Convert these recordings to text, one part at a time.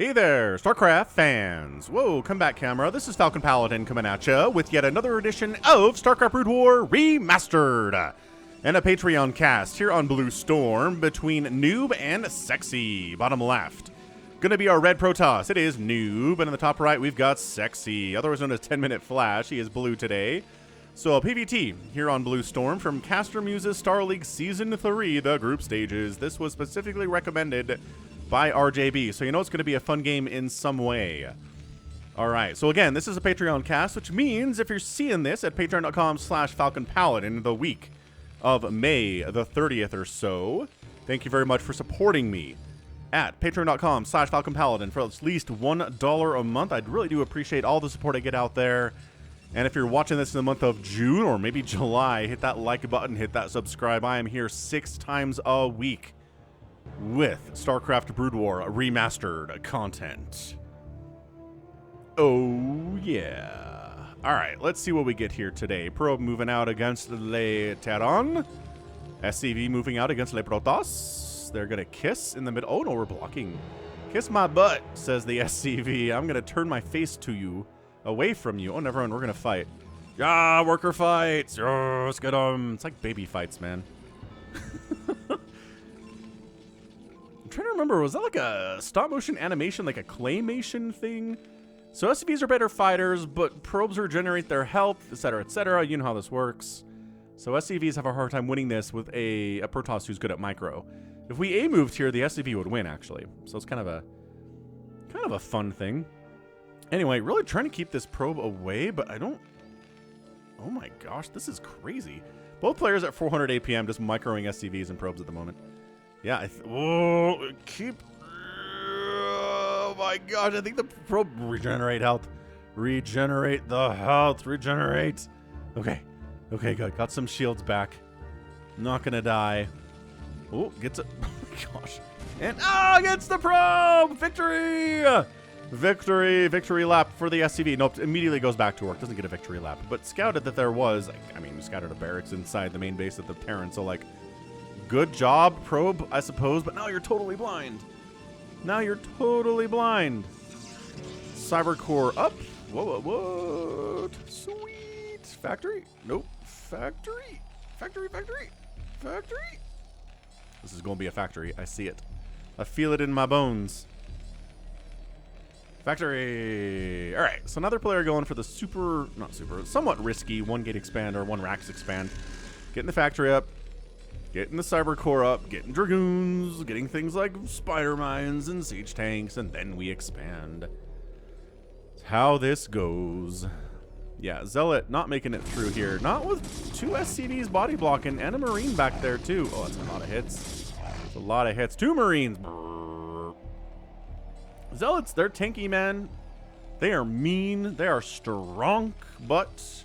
Hey there, StarCraft fans! Whoa, come back, camera. This is Falcon Paladin coming at ya with yet another edition of StarCraft Brood War Remastered, and a Patreon cast here on Blue Storm between nOOB and Sexy. Bottom left, gonna be our red Protoss. It is nOOB, and in the top right we've got Sexy, otherwise known as 10-Minute Flash. He is blue today. So a PvT here on Blue Storm from CasterMuse's StarLeague Season 3, the group stages. This was specifically recommended by RJB, so you know it's going to be a fun game in some way. Alright, so again, this is a Patreon cast, which means if you're seeing this at patreon.com/FalconPaladin the week of May the 30th or so, thank you very much for supporting me at patreon.com/FalconPaladin for at least $1 a month. I really do appreciate all the support I get out there. And if you're watching this in the month of June or maybe July, hit that like button, hit that subscribe. I am here 6 times a week with StarCraft Brood War Remastered content. Oh, yeah. All right, let's see what we get here today. Probe moving out against Le Terran. SCV moving out against Le Protoss. They're going to kiss in the middle. Oh, no, we're blocking. Kiss my butt, says the SCV. I'm going to turn my face to you. Away from you. Oh, never mind. We're going to fight. Yeah, worker fights. Oh, let's get them. It's like baby fights, man. I'm trying to remember. Was that like a stop motion animation, like a claymation thing? So SCVs are better fighters, but probes regenerate their health, etc., etc. You know how this works. So SCVs have a hard time winning this with a Protoss who's good at micro. If we A moved here, the SCV would win, actually. So it's kind of a fun thing. Anyway, really trying to keep this probe away, but I don't... Oh my gosh, this is crazy. Both players at 400 APM just microing SCVs and probes at the moment. Yeah, oh my gosh, I think the probe... Regenerate health. Regenerate the health. Regenerate. Okay. Okay, good. Got some shields back. Not gonna die. Oh, gets it. Oh my gosh. And, gets the probe! Victory! Victory lap for the SCV. Nope, immediately goes back to work. Doesn't get a victory lap. But scouted that there was, I mean, we scouted a barracks inside the main base of the Terran. So, like, good job, probe, I suppose. But now you're totally blind. Now you're totally blind. Cyber core up. Whoa, what? Sweet. Factory? Nope. Factory. This is going to be a factory. I see it. I feel it in my bones. Factory. All right, so another player going for the somewhat risky 1-gate expand or 1 Rax expand. Getting the factory up, getting the cyber core up, getting dragoons, getting things like spider mines and siege tanks, and then we expand. That's how this goes. Yeah, Zealot not making it through here. Not with 2 SCVs body blocking and a Marine back there too. Oh, that's a lot of hits. That's a lot of hits. 2 Marines. Zealots, they're tanky, man. They are mean. They are strong, but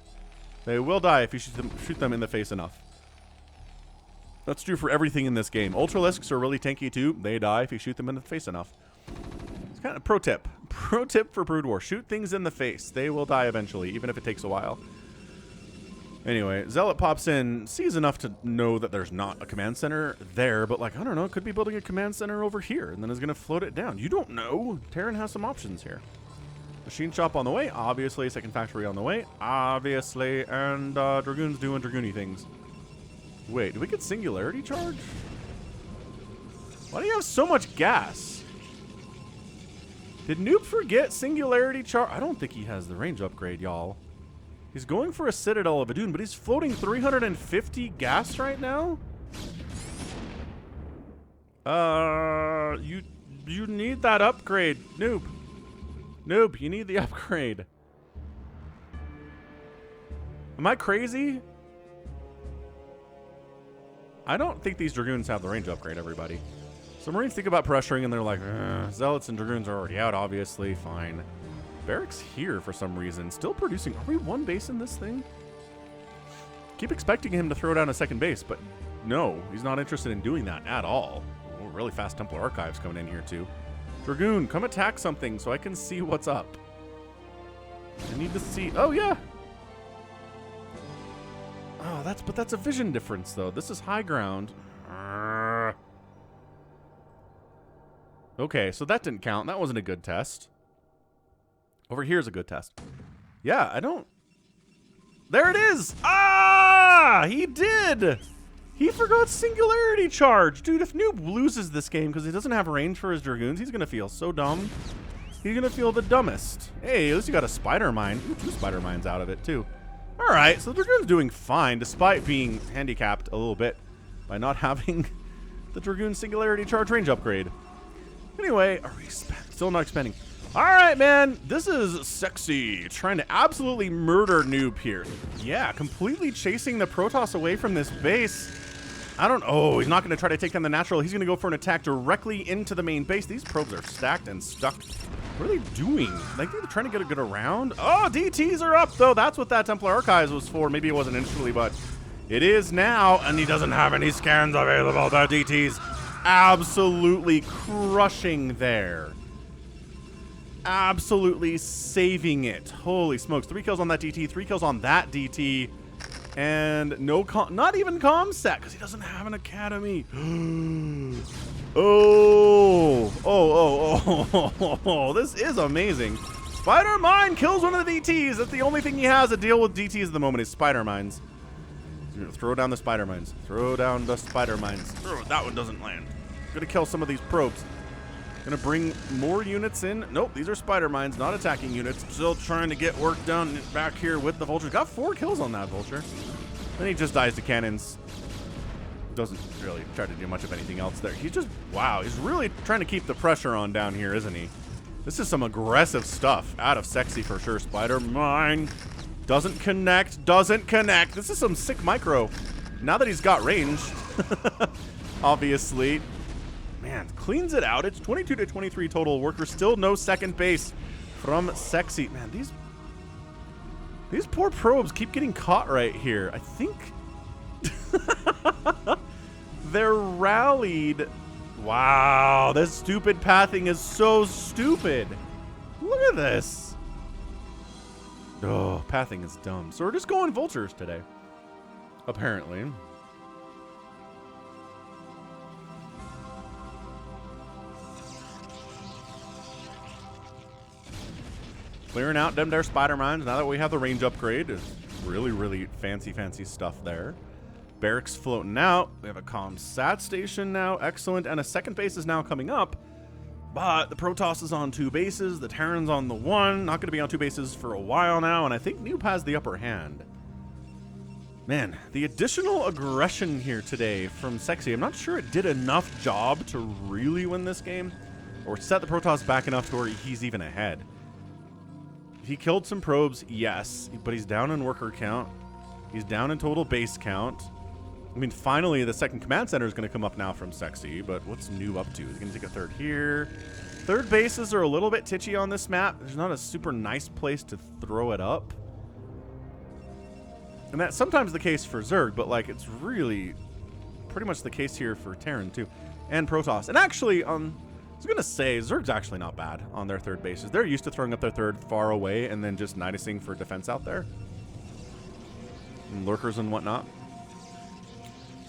they will die if you shoot them in the face enough. That's true for everything in this game. Ultralisks are really tanky too. They die if you shoot them in the face enough. It's kind of pro tip. Pro tip for Brood War. Shoot things in the face. They will die eventually, even if it takes a while. Anyway, Zealot pops in, sees enough to know that there's not a command center there, but like, I don't know, could be building a command center over here, and then is going to float it down. You don't know. Terran has some options here. Machine shop on the way, obviously. Second factory on the way, obviously. And Dragoons doing Dragoony things. Wait, did we get Singularity Charge? Why do you have so much gas? Did nOOB forget Singularity Charge? I don't think he has the range upgrade, y'all. He's going for a Citadel of Adun, but he's floating 350 gas right now? You need that upgrade, nOOB. nOOB, you need the upgrade. Am I crazy? I don't think these Dragoons have the range upgrade, everybody. So Marines think about pressuring, and they're like, Zealots and Dragoons are already out, obviously. Fine. Barracks here for some reason. Still producing. Are we 1 base in this thing? Keep expecting him to throw down a 2nd base, but no, he's not interested in doing that at all. Oh, really fast Templar archives coming in here too. Dragoon, come attack something so I can see what's up. I need to see. Oh yeah. Oh, that's a vision difference though. This is high ground. Okay, so that didn't count. That wasn't a good test. Over here's a good test. Yeah, I don't... There it is! Ah! He did! He forgot Singularity Charge. Dude, if nOOB loses this game because he doesn't have range for his Dragoons, he's going to feel so dumb. He's going to feel the dumbest. Hey, at least you got a Spider Mine. Ooh, 2 Spider Mines out of it, too. All right, so the Dragoon's doing fine, despite being handicapped a little bit by not having the Dragoon Singularity Charge range upgrade. Anyway, are we still not expanding? All right, man, this is sexy. Trying to absolutely murder nOOB here. Yeah, completely chasing the Protoss away from this base. I don't... Oh, he's not going to try to take down the natural. He's going to go for an attack directly into the main base. These probes are stacked and stuck. What are they doing? Like, they're trying to get around. Oh, DTs are up, though. That's what that Templar Archives was for. Maybe it wasn't initially, but it is now. And he doesn't have any scans available. The DTs absolutely crushing there. Absolutely saving it. Holy smokes. 3 kills on that DT, 3 kills on that DT. And no, not even ComSat, because he doesn't have an academy. Oh, this is amazing. Spider Mine kills one of the DTs. That's the only thing he has to deal with DTs at the moment is Spider Mines. Throw down the Spider Mines. Throw down the Spider Mines. Oh, that one doesn't land. Gonna kill some of these probes. Gonna bring more units in. Nope, these are Spider Mines, not attacking units. Still trying to get work done back here with the Vultures. Got 4 kills on that Vulture. Then he just dies to cannons. Doesn't really try to do much of anything else there. He's just, wow, he's really trying to keep the pressure on down here, isn't he? This is some aggressive stuff out of Sexy for sure. Spider Mine doesn't connect, doesn't connect. This is some sick micro. Now that he's got range, obviously. Man, cleans it out. It's 22 to 23 total workers. Still no second base from Sexy. Man, these poor probes keep getting caught right here. I think they're rallied. Wow, this stupid pathing is so stupid. Look at this. Oh, pathing is dumb. So we're just going Vultures today, apparently. Clearing out them there Spider Mines now that we have the range upgrade. Is really, really fancy stuff there. Barracks floating out. We have a ComSat station now. Excellent. And a second base is now coming up. But the Protoss is on 2 bases. The Terran's on the 1. Not going to be on 2 bases for a while now. And I think nOOB has the upper hand. Man, the additional aggression here today from Sexy. I'm not sure it did enough job to really win this game. Or set the Protoss back enough to where he's even ahead. He killed some probes, yes, but he's down in worker count. He's down in total base count. I mean, finally, the second command center is going to come up now from Sexy, but what's nOOB up to? He's going to take a third here. Third bases are a little bit titchy on this map. There's not a super nice place to throw it up. And that's sometimes the case for Zerg, but, like, it's really pretty much the case here for Terran, too, and Protoss. And actually, I was going to say, Zerg's actually not bad on their third bases. They're used to throwing up their third far away and then just nidusing for defense out there. And lurkers and whatnot.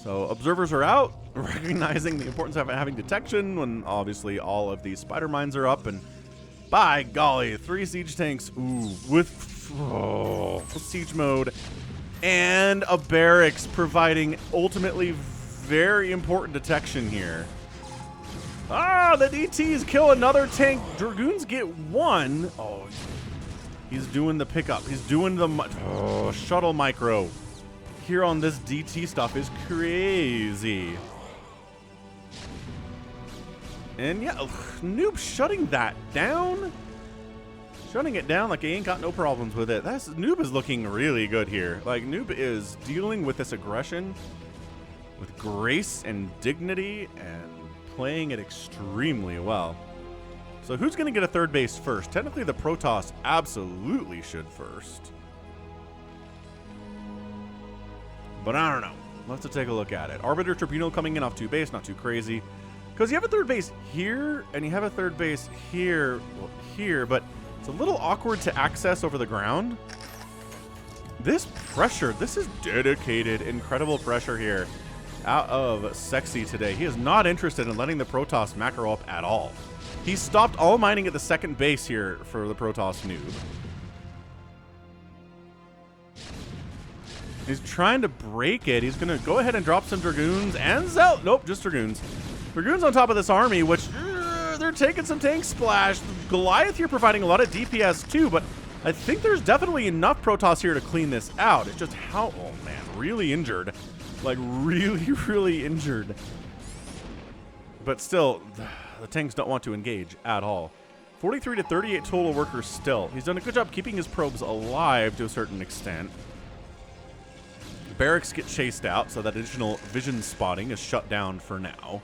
So observers are out, recognizing the importance of having detection when obviously all of these Spider Mines are up. And by golly, 3 siege tanks, ooh, with siege mode. And a barracks providing ultimately very important detection here. Ah, the DTs kill another tank. Dragoons get 1. Oh, he's doing the pickup. He's doing the shuttle micro. Here on this DT stuff is crazy. And yeah, nOOB shutting that down. Shutting it down like he ain't got no problems with it. nOOB is looking really good here. Like, nOOB is dealing with this aggression with grace and dignity and playing it extremely well. So who's going to get a third base first? Technically, the Protoss absolutely should first. But I don't know. We'll have to take a look at it. Arbiter Tribunal coming in off 2 base, not too crazy. Because you have a third base here, and you have a third base here, well, here, but it's a little awkward to access over the ground. This pressure, this is dedicated, incredible pressure here. out of Sexy today. He is not interested in letting the Protoss macro up at all. He stopped all mining at the second base here for the Protoss noob. He's trying to break it. He's going to go ahead and drop some Dragoons and Zealot. Nope, just Dragoons. Dragoons on top of this army, which they're taking some tank splash. Goliath here providing a lot of DPS too, but I think there's definitely enough Protoss here to clean this out. It's just how, oh man, really injured. Like really, really injured. But still, the tanks don't want to engage at all. 43 to 38 total workers still. He's done a good job keeping his probes alive to a certain extent. Barracks get chased out, so that additional vision spotting is shut down for now.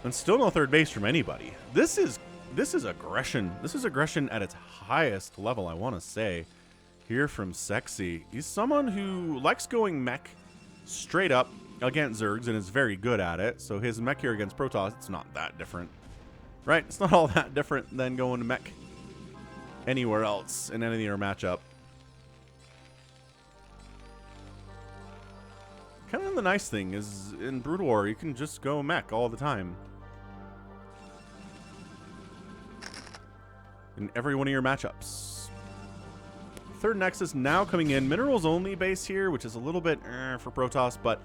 And still no third base from anybody. This is aggression. This is aggression at its highest level, I want to say. Here from Sexy. He's someone who likes going mech straight up against Zergs and is very good at it. So his mech here against Protoss, it's not that different. Right? It's not all that different than going to mech anywhere else in any other matchup. Kind of the nice thing is in Brood War, you can just go mech all the time. In every one of your matchups. Third Nexus now coming in. Minerals only base here, which is a little bit for Protoss, but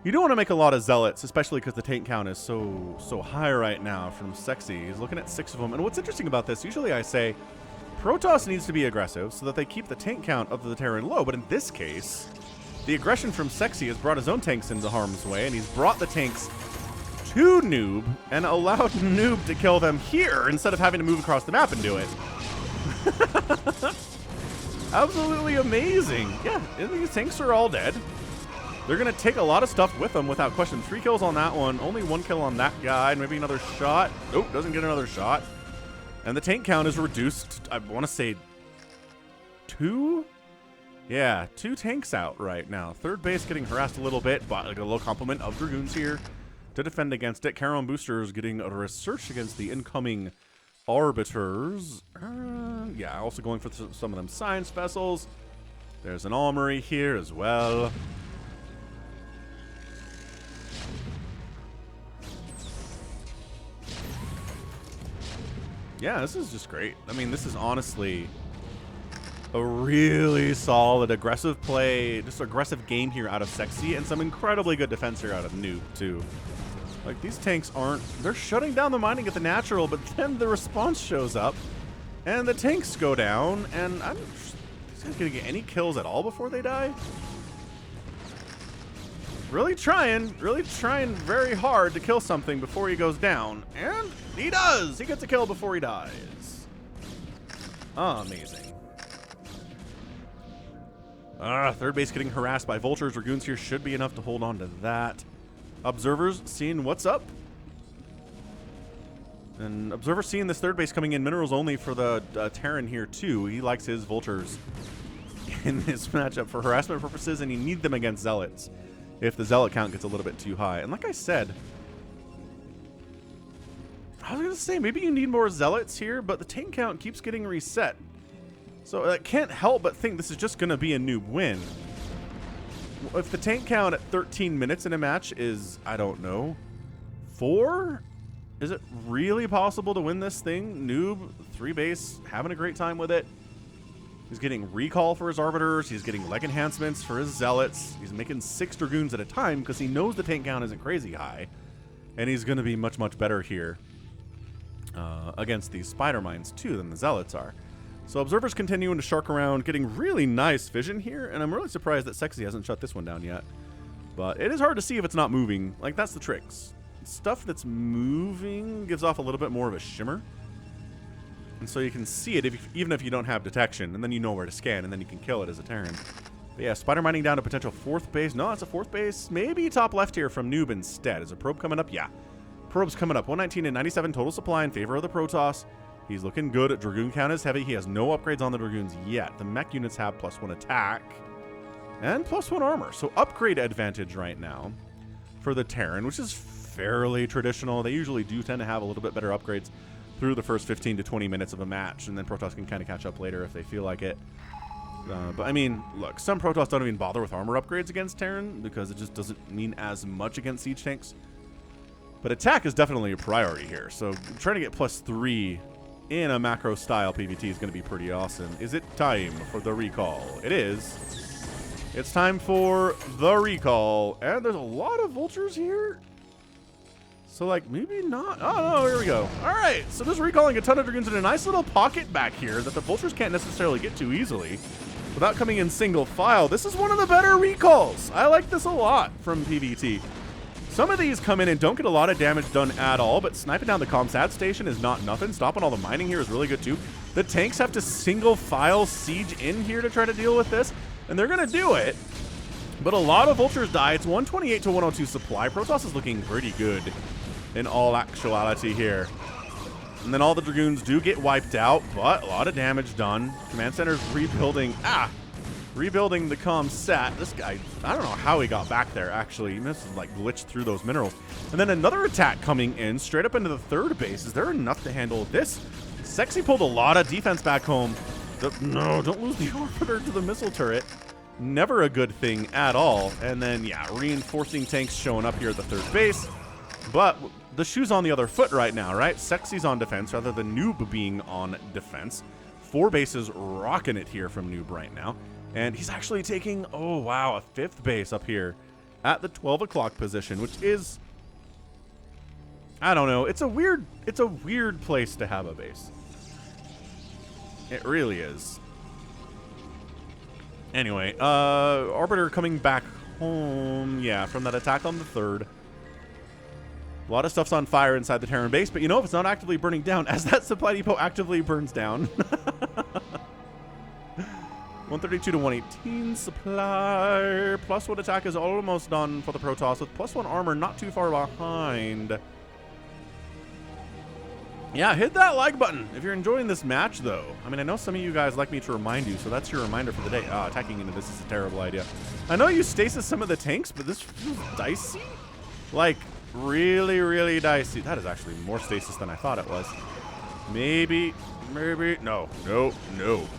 you don't want to make a lot of Zealots, especially because the tank count is so high right now from Sexy. He's looking at 6 of them. And what's interesting about this, usually I say Protoss needs to be aggressive so that they keep the tank count of the Terran low, but in this case, the aggression from Sexy has brought his own tanks into harm's way, and he's brought the tanks to Noob and allowed Noob to kill them here instead of having to move across the map and do it. Absolutely amazing. Yeah, these tanks are all dead. They're going to take a lot of stuff with them without question. 3 kills on that one, only 1 kill on that guy, maybe another shot. Nope, doesn't get another shot. And the tank count is reduced, I want to say 2? Yeah, 2 tanks out right now. Third base getting harassed a little bit, but like a low complement of Dragoons here to defend against it. Charon Boosters getting a research against the incoming Arbiters. Yeah, also going for some of them science vessels. There's an armory here as well. Yeah, this is just great. I mean, this is honestly a really solid aggressive play, just aggressive game here out of Sexy, and some incredibly good defense here out of Noob too. Like, these tanks aren't, they're shutting down the mining at the natural, but then the response shows up and the tanks go down, and I'm these guys gonna get any kills at all before they die? Really trying very hard to kill something before he goes down, and he does! He gets a kill before he dies. Amazing. Third base getting harassed by vultures. Dragoons here should be enough to hold on to that. Observers seeing what's up. And Observer seeing this third base coming in. Minerals only for the Terran here too. He likes his vultures in this matchup for harassment purposes, and you need them against Zealots if the Zealot count gets a little bit too high. And like I said, I was going to say maybe you need more Zealots here, but the tank count keeps getting reset. So I can't help but think this is just going to be a Noob win. If the tank count at 13 minutes in a match is, I don't know, 4? Is it really possible to win this thing? Noob, 3 base, having a great time with it. He's getting recall for his Arbiters. He's getting leg enhancements for his Zealots. He's making 6 Dragoons at a time because he knows the tank count isn't crazy high. And he's going to be much, much better here against these Spider Mines too than the Zealots are. So Observer's continuing to shark around, getting really nice vision here, and I'm really surprised that Sexy hasn't shut this one down yet. But it is hard to see if it's not moving. Like, that's the tricks. Stuff that's moving gives off a little bit more of a shimmer. And so you can see it even if you don't have detection, and then you know where to scan, and then you can kill it as a Terran. But yeah, Spider Mining down to potential 4th base. No, it's a 4th base. Maybe top left here from Noob instead. Is a probe coming up? Yeah. Probe's coming up. 119 and 97 total supply in favor of the Protoss. He's looking good. Dragoon count is heavy. He has no upgrades on the Dragoons yet. The mech units have +1 attack and +1 armor. So upgrade advantage right now for the Terran, which is fairly traditional. They usually do tend to have a little bit better upgrades through the first 15 to 20 minutes of a match, and then Protoss can kind of catch up later if they feel like it. But I mean, look, some Protoss don't even bother with armor upgrades against Terran because it just doesn't mean as much against siege tanks. But attack is definitely a priority here. So trying to get +3 in a macro style PvT is going to be pretty awesome. Is it time for the recall? It is. It's time for the recall. And there's a lot of vultures here. So, like, maybe not. Oh, no, here we go. All right, so just recalling a ton of Dragoons in a nice little pocket back here that the vultures can't necessarily get to easily without coming in single file. This is one of the better recalls. I like this a lot from PvT. Some of these come in and don't get a lot of damage done at all, but sniping down the ComSat station is not nothing. Stopping all the mining here is really good, too. The tanks have to single file siege in here to try to deal with this, and they're going to do it. But a lot of vultures die. It's 128 to 102 supply. Protoss is looking pretty good in all actuality here. And then all the Dragoons do get wiped out, but a lot of damage done. Command Center's rebuilding. Rebuilding the ComSat. This guy, I don't know how he got back there, actually. He must have, like, glitched through those minerals. And then another attack coming in straight up into the third base. Is there enough to handle this? Sexy pulled a lot of defense back home. No, don't lose the orbiter to the missile turret. Never a good thing at all. And then, yeah, reinforcing tanks showing up here at the third base. But the shoe's on the other foot right now, right? Sexy's on defense rather than nOOB being on defense. 4 bases rocking it here from nOOB right now. And he's actually taking, oh wow, a 5th base up here at the 12 o'clock position, which is, I don't know, it's a weird place to have a base. It really is. Anyway, Arbiter coming back home, yeah, from that attack on the 3rd. A lot of stuff's on fire inside the Terran base, but you know, if it's not actively burning down, as that supply depot actively burns down. 132 to 118 supply. +1 attack is almost done for the Protoss with +1 armor not too far behind. Yeah, hit that like button if you're enjoying this match, though. I mean, I know some of you guys like me to remind you, so that's your reminder for the day. Attacking into this is a terrible idea. I know you stasis some of the tanks, but this feels dicey. Like, really, really dicey. That is actually more stasis than I thought it was. Maybe. No.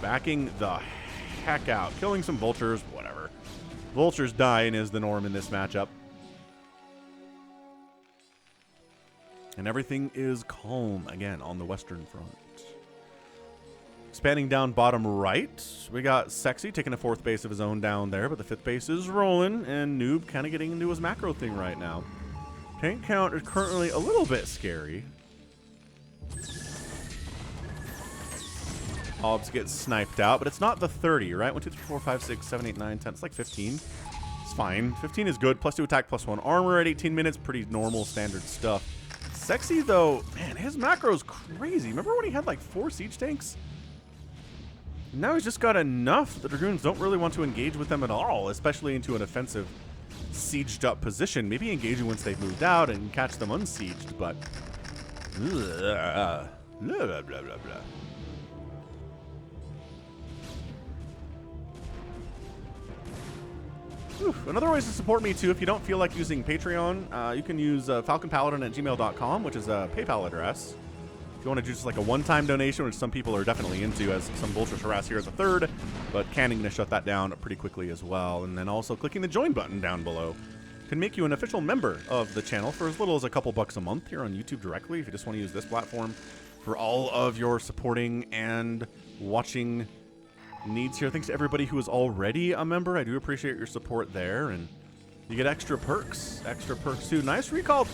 Backing the heck out. Killing some vultures, whatever. Vultures dying is the norm in this matchup. And everything is calm again on the western front. Spanning down bottom right, we got Sexy taking a 4th base of his own down there, but the 5th base is rolling, and nOOB kind of getting into his macro thing right now. Tank count is currently a little bit scary. Obs get sniped out, but it's not the 30, right? 1, 2, 3, 4, 5, 6, 7, 8, 9, 10. It's like 15. It's fine. 15 is good. +2 attack, +1 armor at 18 minutes. Pretty normal, standard stuff. Sexy, though, man, his macro's crazy. Remember when he had like 4 siege tanks? Now he's just got enough. The Dragoons don't really want to engage with them at all, especially into an offensive, sieged up position. Maybe engaging once they've moved out and catch them unsieged, but blah, blah, blah, blah, blah. Another way to support me, too, if you don't feel like using Patreon, you can use falconpaladin@gmail.com, which is a PayPal address. If you want to do just like a one-time donation, which some people are definitely into, as some vultures harass here as a 3rd, but Canning going to shut that down pretty quickly as well. And then also clicking the join button down below can make you an official member of the channel for as little as a couple bucks a month here on YouTube directly, if you just want to use this platform for all of your supporting and watching needs here. Thanks to everybody who is already a member. I do appreciate your support there, and you get extra perks too. Nice recall.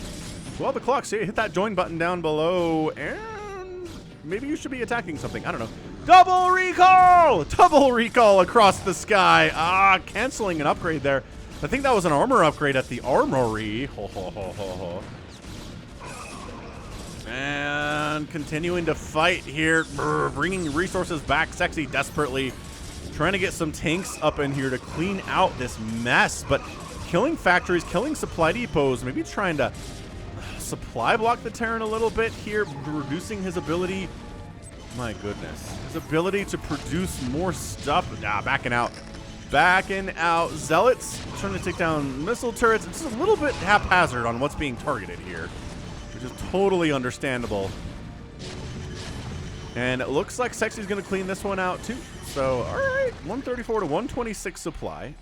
12 o'clock, so you hit that join button down below, and maybe you should be attacking something. I don't know. Double recall across the sky. Canceling an upgrade there. I think that was an armor upgrade at the armory. And continuing to fight here, bringing resources back. Sexy desperately trying to get some tanks up in here to clean out this mess, but killing factories, killing supply depots, maybe trying to supply block the Terran a little bit here, reducing his ability. My goodness, his ability to produce more stuff. Backing out. Zealots trying to take down missile turrets. It's just a little bit haphazard on what's being targeted here, which is totally understandable. And it looks like Sexy's going to clean this one out too. So, all right, 134 to 126 supply.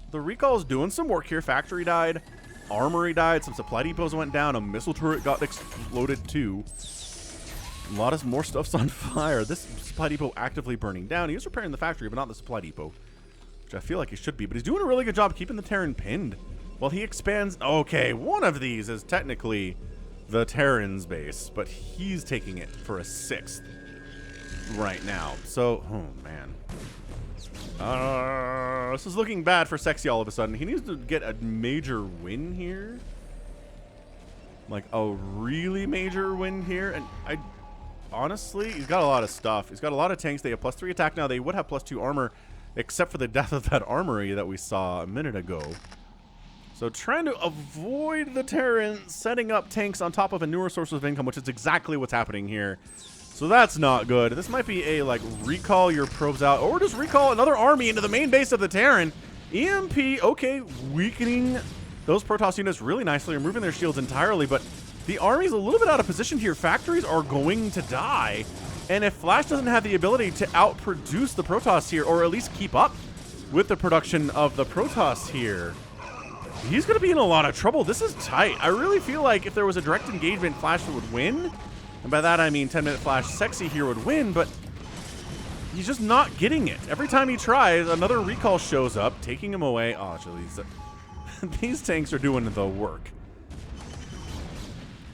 The recall's doing some work here. Factory died, armory died, some supply depots went down, a missile turret got exploded too. A lot of more stuff's on fire. This supply depot actively burning down. He was repairing the factory, but not the supply depot, which I feel like he should be. But he's doing a really good job keeping the Terran pinned while he expands. Okay, one of these is technically the Terran's base, but he's taking it for a 6th right now. So, oh man. This is looking bad for Sexy all of a sudden. He needs to get a major win here. Like a really major win here. And honestly, he's got a lot of stuff. He's got a lot of tanks. They have +3 attack now. They would have +2 armor, except for the death of that armory that we saw a minute ago. So trying to avoid the Terran setting up tanks on top of a newer source of income, which is exactly what's happening here. So that's not good. This might be a, like, recall your probes out, or just recall another army into the main base of the Terran. EMP, okay, weakening those Protoss units really nicely, removing their shields entirely, but the army's a little bit out of position here. Factories are going to die, and if Flash doesn't have the ability to outproduce the Protoss here, or at least keep up with the production of the Protoss here, he's going to be in a lot of trouble. This is tight. I really feel like if there was a direct engagement, Flash would win. And by that, I mean 10-minute Flash Sexy here would win, but he's just not getting it. Every time he tries, another recall shows up, taking him away. Oh, jeez. These tanks are doing the work.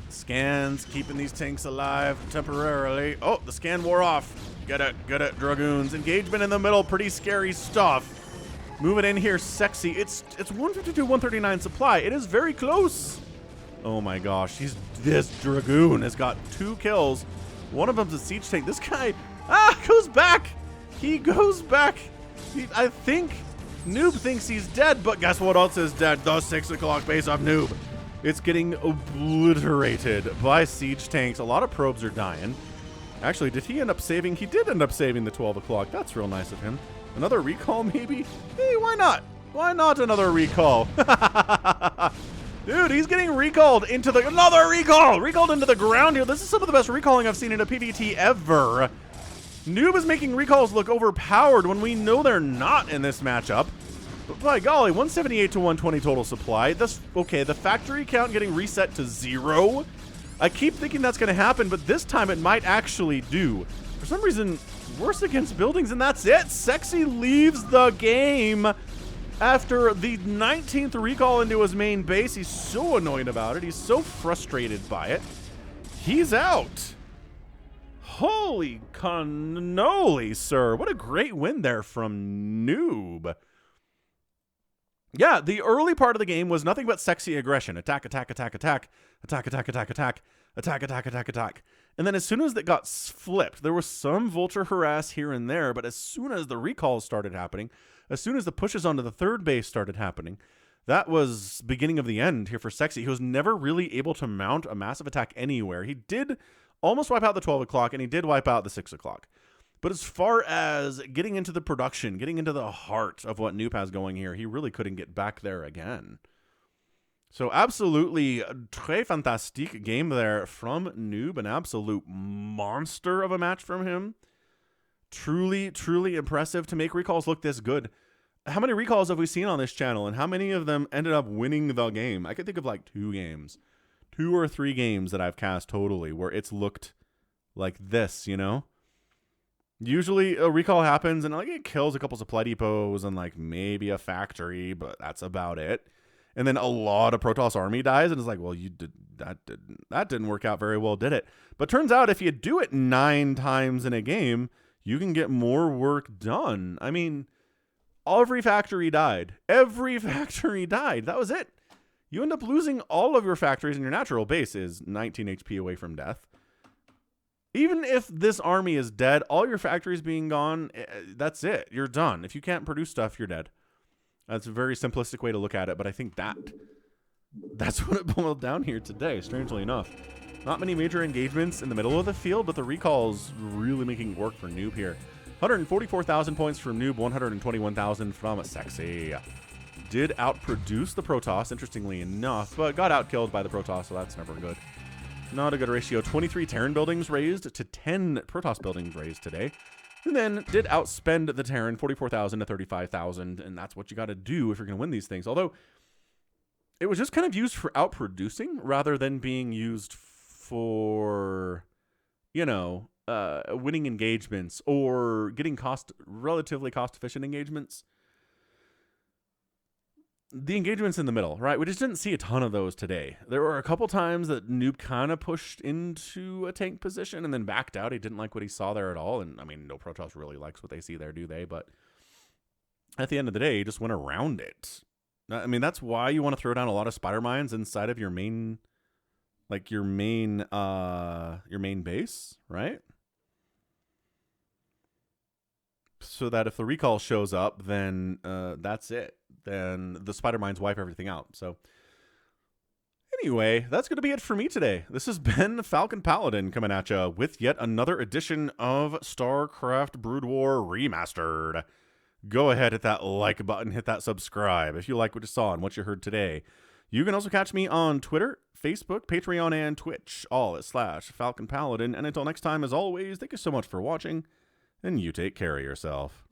Scans, keeping these tanks alive temporarily. Oh, the scan wore off. Get it, Dragoons. Engagement in the middle, pretty scary stuff. Moving in here, Sexy. It's 152, 139 supply. It is very close. Oh my gosh, this Dragoon has got 2 kills. One of them's a siege tank. This guy, goes back. He goes back. I think nOOB thinks he's dead, but guess what else is dead? The 6 o'clock base of nOOB. It's getting obliterated by siege tanks. A lot of probes are dying. Actually, did he end up saving? He did end up saving the 12 o'clock. That's real nice of him. Another recall, maybe? Hey, why not? Why not another recall? Dude, he's getting recalled into the... Another recall! Recalled into the ground here. This is some of the best recalling I've seen in a PvT ever. nOOB is making recalls look overpowered when we know they're not in this matchup. But by golly, 178 to 120 total supply. That's okay. The factory count getting reset to 0. I keep thinking that's going to happen, but this time it might actually do. For some reason, worse against buildings, and that's it. Sexy leaves the game after the 19th recall into his main base. He's so annoyed about it. He's so frustrated by it. He's out. Holy cannoli, sir. What a great win there from nOOB. Yeah, the early part of the game was nothing but sexy aggression. Attack, attack, attack, attack. Attack, attack, attack, attack. Attack, attack, attack, attack. And then as soon as that got flipped, there was some vulture harass here and there, but as soon as the recalls started happening, as soon as the pushes onto the third base started happening, that was beginning of the end here for Sexy. He was never really able to mount a massive attack anywhere. He did almost wipe out the 12 o'clock, and he did wipe out the 6 o'clock. But as far as getting into the production, getting into the heart of what nOOB has going here, he really couldn't get back there again. So absolutely très fantastique game there from nOOB. An absolute monster of a match from him. Truly, truly impressive to make recalls look this good. How many recalls have we seen on this channel, and how many of them ended up winning the game? I could think of like 2 games. 2 or 3 games that I've cast totally where it's looked like this, you know? Usually a recall happens and like it kills a couple supply depots and like maybe a factory, but that's about it. And then a lot of Protoss army dies, and it's like, well, that didn't work out very well, did it? But turns out if you do it 9 times in a game, you can get more work done. I mean, every factory died. Every factory died. That was it. You end up losing all of your factories, and your natural base is 19 HP away from death. Even if this army is dead, all your factories being gone, that's it. You're done. If you can't produce stuff, you're dead. That's a very simplistic way to look at it, but I think that's what it boiled down here today, strangely enough. Not many major engagements in the middle of the field, but the recalls really making work for nOOB here. 144,000 points from nOOB, 121,000 from Sexy. Did outproduce the Protoss, interestingly enough, but got outkilled by the Protoss, so that's never good. Not a good ratio. 23 Terran buildings raised to 10 Protoss buildings raised today. And then did outspend the Terran 44,000 to 35,000. And that's what you got to do if you're going to win these things. Although, it was just kind of used for outproducing rather than being used for, you know, winning engagements or getting relatively cost-efficient engagements. The engagements in the middle, right? We just didn't see a ton of those today. There were a couple times that nOOB kind of pushed into a tank position and then backed out. He didn't like what he saw there at all. And I mean, no Protoss really likes what they see there, do they? But at the end of the day, he just went around it. I mean, that's why you want to throw down a lot of spider mines inside of your main, like your main base, right? So that if the recall shows up, then that's it. Then the spider mines wipe everything out. So anyway, that's going to be it for me today. This has been Falcon Paladin coming at you with yet another edition of StarCraft Brood War Remastered. Go ahead, hit that like button, hit that subscribe if you like what you saw and what you heard today. You can also catch me on Twitter, Facebook, Patreon, and Twitch, all at /Falcon Paladin. And until next time, as always, thank you so much for watching, and you take care of yourself.